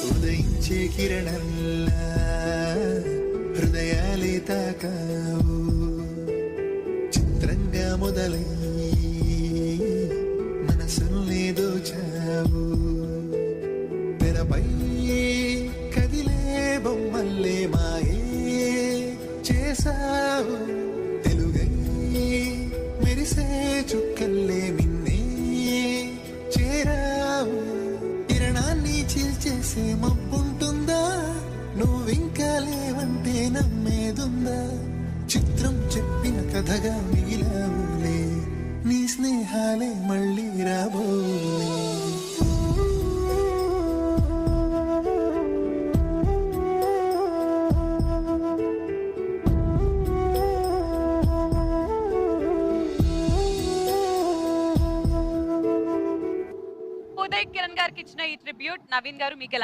ఉదయించే కిరణల్లా హృదయాలే తాకావు, చిత్రంగా మొదలై మనసుల్ని దోచావు. తెరపై కదిలే బొమ్మల్లే మాయే చేసావు, తెలుగై మెరిసే చుక్కల్లే మిన్నే చేరావు. కిరణాన్ని చీల్చేసే మబ్బుంటుందా, నువ్వింకా లేవంటే నమ్మేదుందా? చిత్రం చెప్పిన కథగా మిగిలావులే, నీ స్నేహాలే మళ్ళీ రాబోలే. ఉదయ్ కిరణ్ గారికి ఇచ్చిన ఈ ట్రిబ్యూట్ నవీన్ గారు మీకు ఎలా